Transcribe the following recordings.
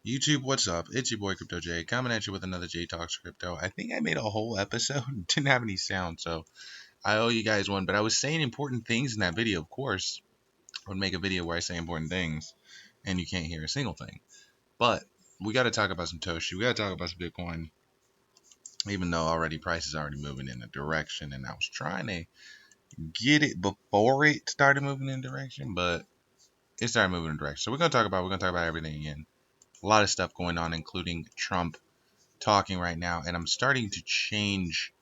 YouTube, what's up? It's your boy Crypto J coming at you with another J Talks Crypto. I think I made a whole episode, didn't have any sound, so I owe you guys one. But I was saying important things in that video, of course. I would make a video where I say important things, and you can't hear a single thing. But we got to talk about some Toshi. We got to talk about some Bitcoin, even though already price is already moving in a direction, and I was trying to get it before it started moving in a direction, but it started moving in a direction. So we're gonna talk about everything again. A lot of stuff going on, including Trump talking right now, and I'm starting to change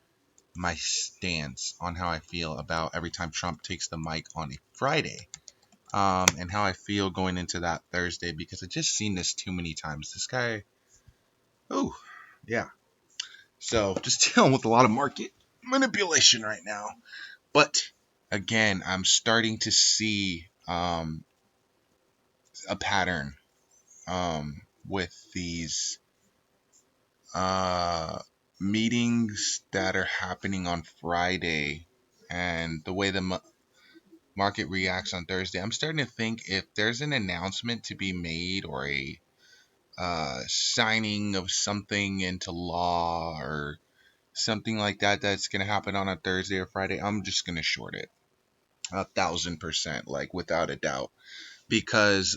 my stance on how I feel about every time Trump takes the mic on a Friday, and how I feel going into that Thursday because I just seen this too many times. This guy, oh yeah. So just dealing with a lot of market manipulation right now, but again, I'm starting to see a pattern with these uh, meetings that are happening on Friday and the way the market reacts on Thursday. I'm starting to think if there's an announcement to be made or a signing of something into law or something like that that's going to happen on a Thursday or Friday, I'm just going to short it 1,000%, like without a doubt, because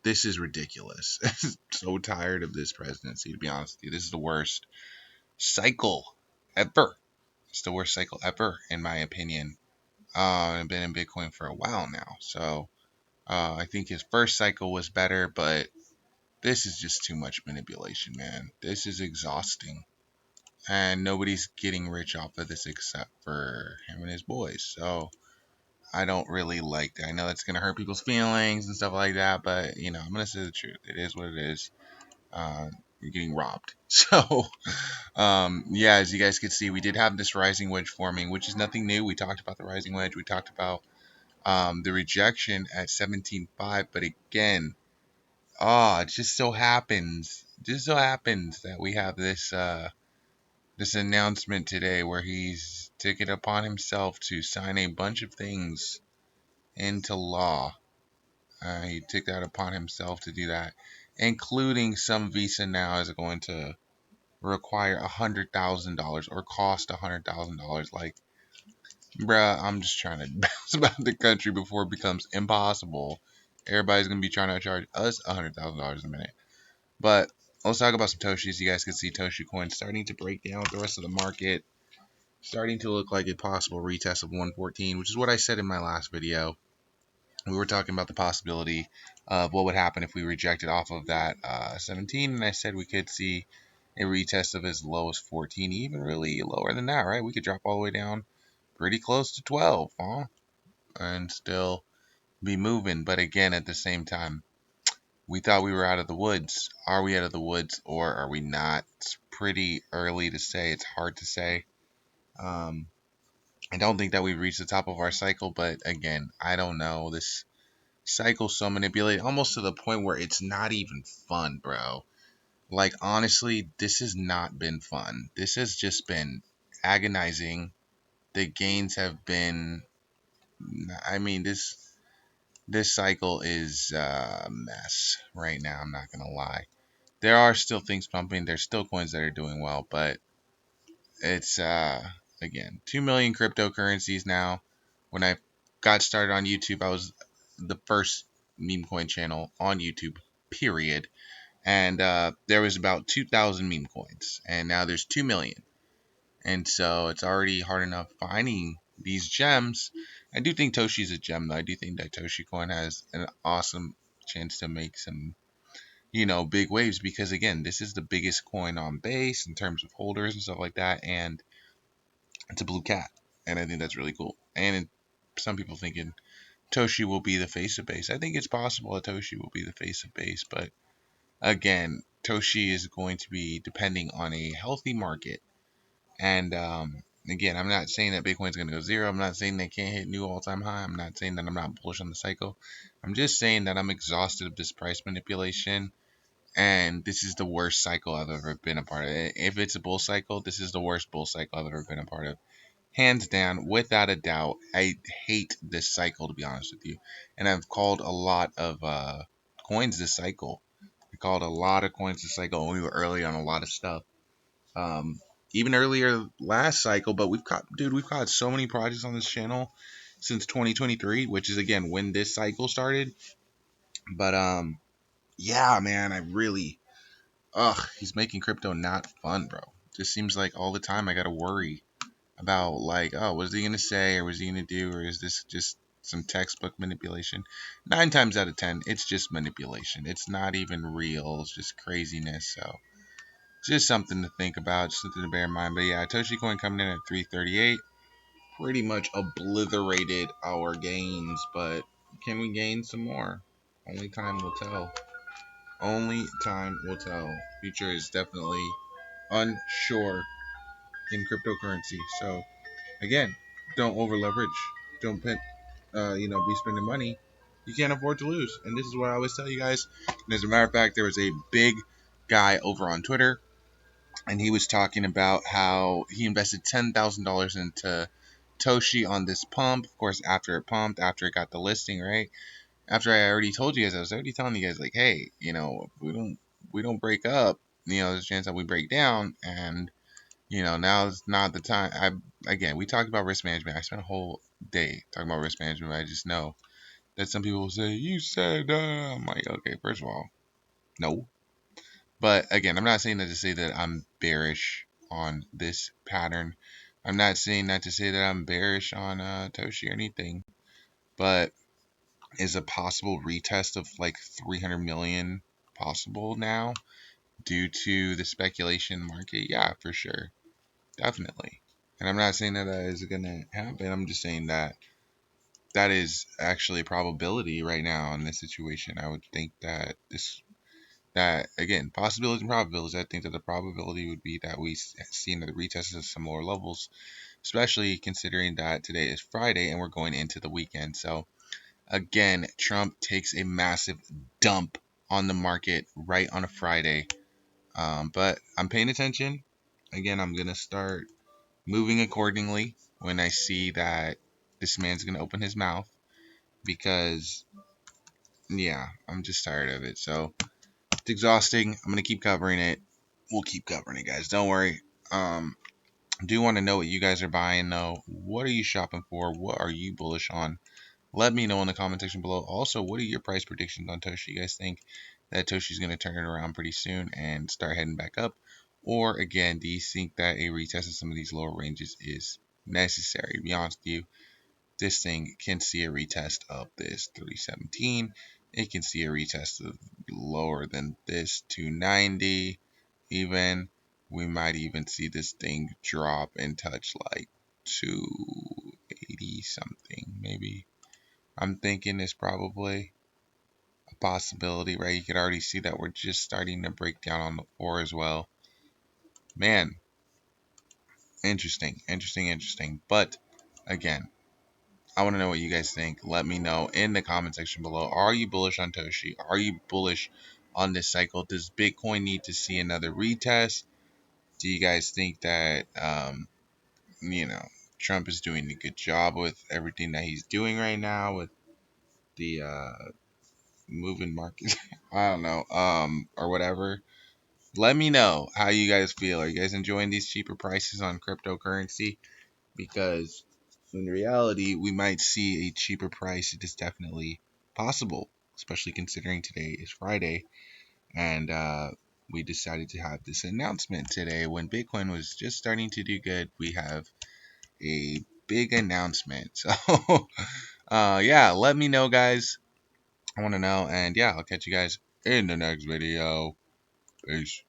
this is ridiculous. So tired of this presidency, to be honest with you. This is the worst cycle ever. It's the worst cycle ever, in my opinion. I've been in Bitcoin for a while now, so I think his first cycle was better, but this is just too much manipulation, man. This is exhausting, and nobody's getting rich off of this except for him and his boys. So I don't really like that. I know that's gonna hurt people's feelings and stuff like that, but I'm gonna say the truth. It is what it is. You're getting robbed. So, yeah, as you guys can see, we did have this rising wedge forming, which is nothing new. We talked about the rising wedge. We talked about the rejection at 17.5. But again, it just so happens that we have this announcement today where he's taken it upon himself to sign a bunch of things into law. He took that upon himself to do that, including some Visa now is going to require $100,000 or cost $100,000. Like, bruh, I'm just trying to bounce about the country before it becomes impossible. Everybody's gonna be trying to charge us $100,000 a minute. But let's talk about some Toshis. You guys can see Toshi coin starting to break down with the rest of the market, starting to look like a possible retest of 114, which is what I said in my last video. We were talking about the possibility of what would happen if we rejected off of that 17, and I said we could see a retest of as low as 14, even really lower than that, right? We could drop all the way down pretty close to 12, huh? And still be moving. But again, at the same time, we thought we were out of the woods. Are we out of the woods or are we not? It's pretty early to say. It's hard to say. Um, I don't think that we've reached the top of our cycle, but again, I don't know. This cycle's so manipulated almost to the point where it's not even fun, bro. Like, honestly, this has not been fun. This has just been agonizing. The gains have been, I mean, this cycle is a mess right now. I'm not gonna lie. There are still things pumping. There's still coins that are doing well, but it's again 2 million cryptocurrencies now. When I got started on YouTube, I was the first meme coin channel on YouTube. Period. And there was about 2,000 meme coins, and now there's 2 million. And so it's already hard enough finding these gems. I do think Toshi's a gem, though. I do think that Toshi coin has an awesome chance to make some, big waves because, again, this is the biggest coin on base in terms of holders and stuff like that. And it's a blue cat. And I think that's really cool. And some people thinking Toshi will be the face of base. I think it's possible that Toshi will be the face of base, but again, Toshi is going to be depending on a healthy market. And again, I'm not saying that Bitcoin is going to go zero. I'm not saying they can't hit new all-time high. I'm not saying that I'm not bullish on the cycle. I'm just saying that I'm exhausted of this price manipulation. And this is the worst cycle I've ever been a part of. If it's a bull cycle, this is the worst bull cycle I've ever been a part of. Hands down, without a doubt. I hate this cycle, to be honest with you. And I've called a lot of coins this cycle called a lot of coins this cycle. We were early on a lot of stuff. Um, Even earlier last cycle, but we've caught so many projects on this channel since 2023, which is again when this cycle started. But yeah, man, I really, he's making crypto not fun, bro. Just seems like all the time I gotta worry about like, oh, what is he gonna say, or what's he gonna do, or is this just some textbook manipulation? 9 times out of 10, it's just manipulation. It's not even real. It's just craziness. So just something to think about, just something to bear in mind. But yeah, Toshi coin coming in at 338, pretty much obliterated our gains. But can we gain some more? Only time will tell. Only time will tell. Future is definitely unsure in cryptocurrency. So again, don't over leverage. Don't be spending money. You can't afford to lose. And this is what I always tell you guys. And as a matter of fact, there was a big guy over on Twitter, and he was talking about how he invested $10,000 into Toshi on this pump. Of course, after it pumped, after it got the listing, right? After I already told you guys, I was already telling you guys, like, hey, if we don't break up, there's a chance that we break down, and now is not the time. Again, we talked about risk management. I spent a whole day talking about risk management. But I just know that some people will say, you said, I'm like, okay, first of all, no. But again, I'm not saying that to say that I'm bearish on this pattern. I'm not saying that to say that I'm bearish on Toshi or anything. But is a possible retest of like 300 million possible now due to the speculation market? Yeah, for sure. Definitely. And I'm not saying that that is going to happen. I'm just saying that that is actually a probability right now in this situation. I would think that again, possibilities and probabilities. I think that the probability would be that we see another retest at some lower levels, especially considering that today is Friday and we're going into the weekend. So again, Trump takes a massive dump on the market right on a Friday. But I'm paying attention. Again, I'm gonna start moving accordingly when I see that this man's gonna open his mouth, because yeah, I'm just tired of it. So it's exhausting. I'm gonna keep covering it. We'll keep covering it, guys. Don't worry. I do want to know what you guys are buying though. What are you shopping for? What are you bullish on? Let me know in the comment section below. Also, what are your price predictions on Toshi? You guys think that Toshi's going to turn it around pretty soon and start heading back up? Or again, do you think that a retest of some of these lower ranges is necessary? To be honest with you, this thing can see a retest of this 317. It can see a retest of lower than this 290. Even we might even see this thing drop and touch like 280 something, maybe. I'm thinking is probably a possibility, right? You could already see that we're just starting to break down on the 4 as well. Man, interesting. But again, I want to know what you guys think. Let me know in the comment section below. Are you bullish on Toshi? Are you bullish on this cycle? Does Bitcoin need to see another retest? Do you guys think that, you know, Trump is doing a good job with everything that he's doing right now with the moving market? I don't know, or whatever. Let me know how you guys feel. Are you guys enjoying these cheaper prices on cryptocurrency? Because in reality, we might see a cheaper price. It is definitely possible, especially considering today is Friday, and we decided to have this announcement today when Bitcoin was just starting to do good. We have a big announcement. So, yeah, let me know, guys. I want to know, and yeah, I'll catch you guys in the next video. Peace.